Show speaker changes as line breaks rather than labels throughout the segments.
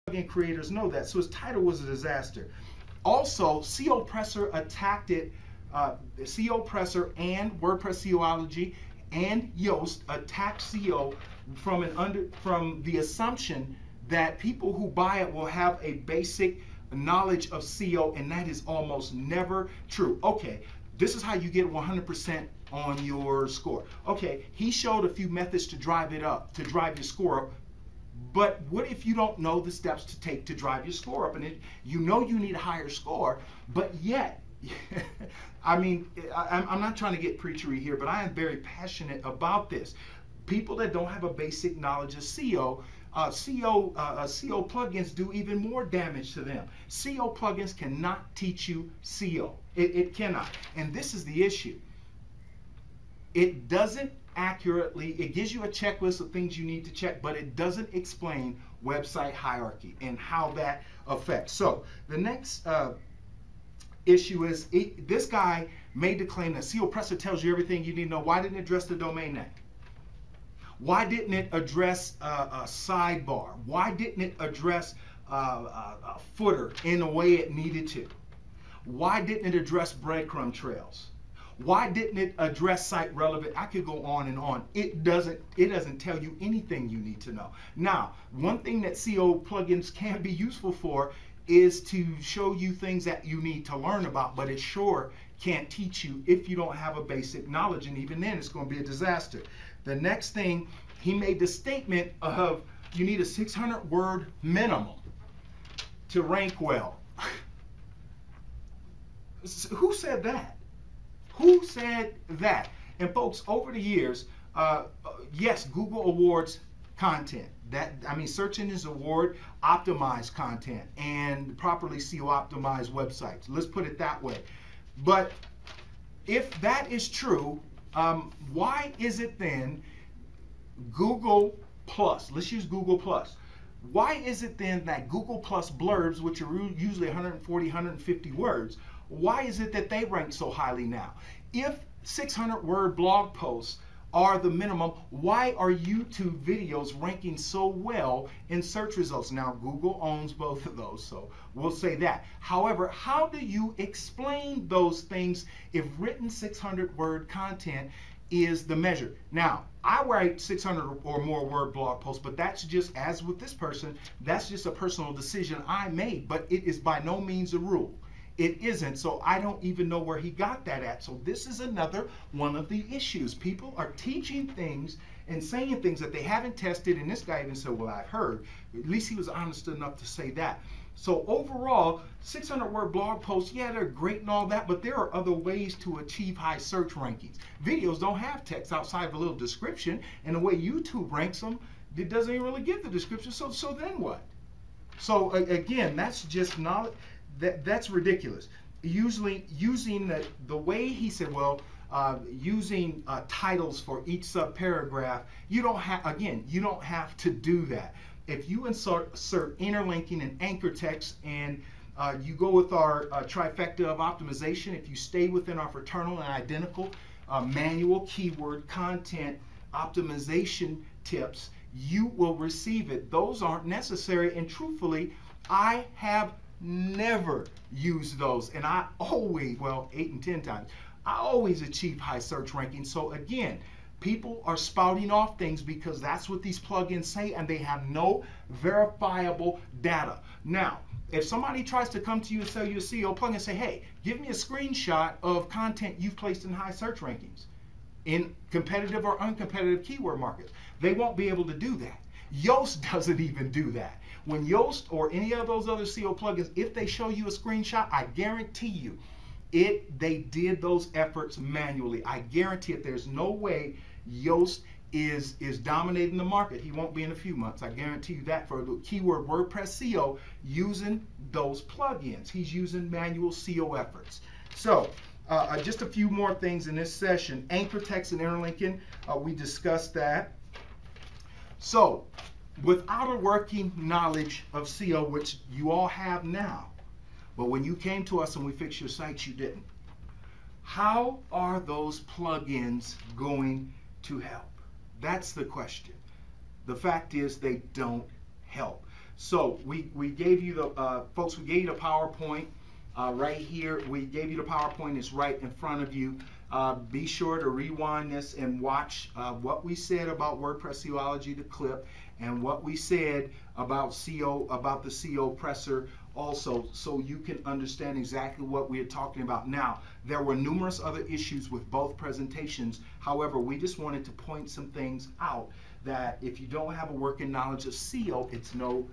plugin creators know that. So his title was a disaster. Also, SEOpressor attacked it. SEOpressor and WordPress SEOology and Yoast attacked SEO from the assumption that people who buy it will have a basic knowledge of SEO, and that is almost never true. Okay, this is how you get 100% on your score. Okay, he showed a few methods to drive it up, to drive your score up. But what if you don't know the steps to take to drive your score up? And you know you need a higher score, but yet, I mean, I'm not trying to get preachery here, but I am very passionate about this. People that don't have a basic knowledge of SEO, SEO plugins do even more damage to them. SEO plugins cannot teach you SEO. It cannot. And this is the issue. It doesn't accurately, it gives you a checklist of things you need to check, but it doesn't explain website hierarchy and how that affects. So the next issue is, this guy made the claim that SEOpressor tells you everything you need to know. Why didn't it address the domain name? Why didn't it address a sidebar? Why didn't it address a footer in the way it needed to? Why didn't it address breadcrumb trails? Why didn't it address site relevant? I could go on and on. It doesn't tell you anything you need to know. Now, one thing that SEO plugins can be useful for is to show you things that you need to learn about, but it sure can't teach you if you don't have a basic knowledge, and even then it's going to be a disaster. The next thing, he made the statement of you need a 600-word minimum to rank well. Who said that? Who said that? And folks, over the years, yes, Google awards content. Search engines award optimized content and properly SEO optimized websites. Let's put it that way. But if that is true, why is it then Google Plus? Let's use Google Plus. Why is it then that Google Plus blurbs, which are usually 140, 150 words, why is it that they rank so highly now? If 600-word blog posts are the minimum, why are YouTube videos ranking so well in search results? Now, Google owns both of those, so we'll say that. However, how do you explain those things if written 600-word content is the measure? Now, I write 600 or more word blog posts, but that's just, as with this person, that's just a personal decision I made, but it is by no means a rule. It isn't, so I don't even know where he got that at. So this is another one of the issues. People are teaching things and saying things that they haven't tested, and this guy even said, well, I've heard. At least he was honest enough to say that. So overall, 600-word blog posts, yeah, they're great and all that, but there are other ways to achieve high search rankings. Videos don't have text outside of a little description, and the way YouTube ranks them, it doesn't even really give the description, so then what? So again, that's just not... That's ridiculous. Usually using the way he said, well, using titles for each subparagraph, you don't have to do that. If you insert interlinking and anchor text, and you go with our trifecta of optimization, if you stay within our fraternal and identical manual keyword content optimization tips, you will receive it. Those aren't necessary, and truthfully, I have never use those, and I always, well, 8 and 10 times, I always achieve high search rankings. So again, people are spouting off things because that's what these plugins say, and they have no verifiable data. Now, if somebody tries to come to you and sell you a SEO plugin and say, hey, give me a screenshot of content you've placed in high search rankings in competitive or uncompetitive keyword markets, they won't be able to do that. Yoast doesn't even do that. When Yoast or any of those other SEO plugins, if they show you a screenshot, I guarantee you, they did those efforts manually. I guarantee it. There's no way Yoast is dominating the market. He won't be in a few months. I guarantee you that for the keyword WordPress SEO using those plugins. He's using manual SEO efforts. So just a few more things in this session. Anchor text and interlinking, we discussed that. So, without a working knowledge of SEO, which you all have now, but when you came to us and we fixed your sites, you didn't. How are those plugins going to help? That's the question. The fact is they don't help. So we gave you the folks. We gave you the PowerPoint right here. We gave you the PowerPoint. It's right in front of you. Be sure to rewind this and watch what we said about WordPress Theology, the clip, and what we said about the CO presser also, so you can understand exactly what we are talking about. Now, there were numerous other issues with both presentations. However, we just wanted to point some things out that if you don't have a working knowledge of CO, it's no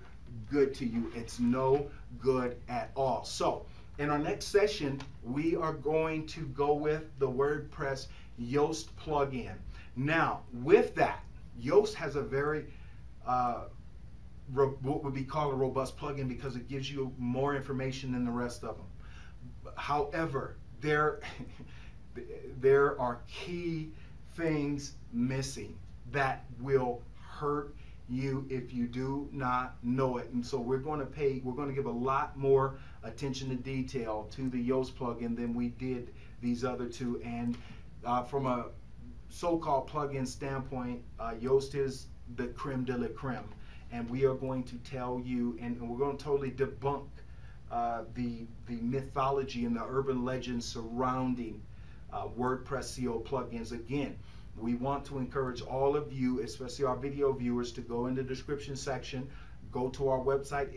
good to you. It's no good at all. So in our next session, we are going to go with the WordPress Yoast plugin. Now, with that, Yoast has a very what would be called a robust plugin because it gives you more information than the rest of them. However, there are key things missing that will hurt you if you do not know it. And so we're going to give a lot more attention to detail to the Yoast plugin than we did these other two. And from a so-called plugin standpoint, Yoast is the creme de la creme. And we are going to tell you, and we're going to totally debunk the mythology and the urban legends surrounding WordPress CO plugins. Again, we want to encourage all of you, especially our video viewers, to go in the description section, go to our website.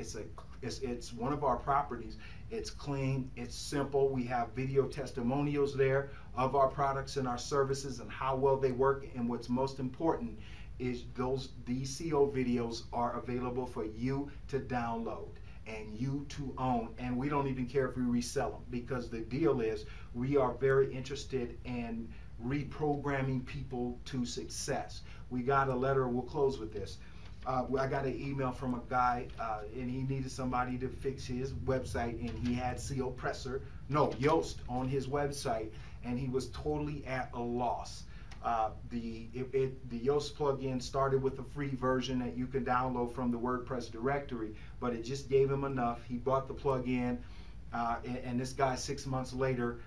It's one of our properties. It's clean, it's simple. We have video testimonials there of our products and our services and how well they work. And what's most important is these CO videos are available for you to download and you to own, and we don't even care if we resell them, because the deal is we are very interested in reprogramming people to success. We got a letter, we'll close with this. I got an email from a guy and he needed somebody to fix his website, and he had Yoast on his website, and he was totally at a loss. The Yoast plugin started with a free version that you can download from the WordPress directory, but it just gave him enough. He bought the plugin, and this guy 6 months later,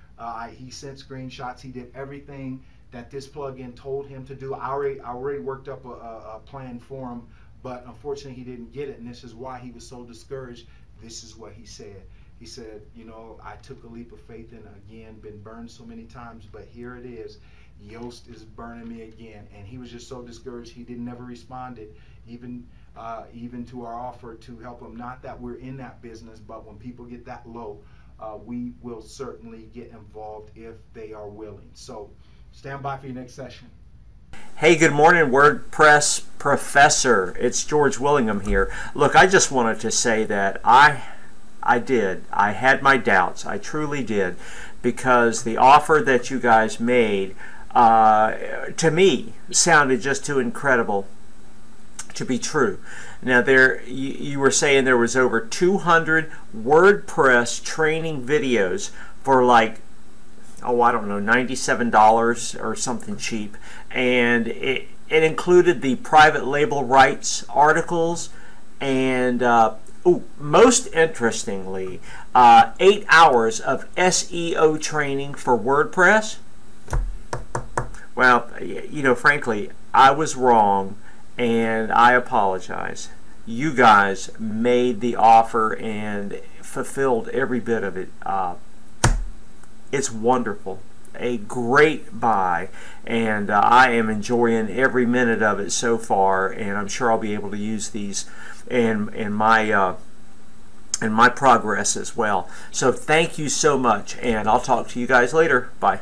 he sent screenshots. He did everything that this plugin told him to do. I already worked up a plan for him, but unfortunately he didn't get it, and this is why he was so discouraged. This is what he said. He said, you know, I took a leap of faith and again been burned so many times, but here it is. Yoast is burning me again. And he was just so discouraged he never responded even to our offer to help him. Not that we're in that business, but when people get that low, we will certainly get involved if they are willing. So stand by for your next session.
Hey, good morning, WordPress professor. It's George Willingham here. Look, I just wanted to say that I had my doubts. I truly did, because the offer that you guys made to me sounded just too incredible to be true. Now, you were saying there was over 200 WordPress training videos for like, oh, I don't know, $97 or something cheap, and it included the private label rights articles and most interestingly, 8 hours of SEO training for WordPress. Well, you know, frankly, I was wrong, and I apologize. You guys made the offer and fulfilled every bit of it. It's wonderful. A great buy, and I am enjoying every minute of it so far, and I'm sure I'll be able to use these in my progress as well. So thank you so much, and I'll talk to you guys later. Bye.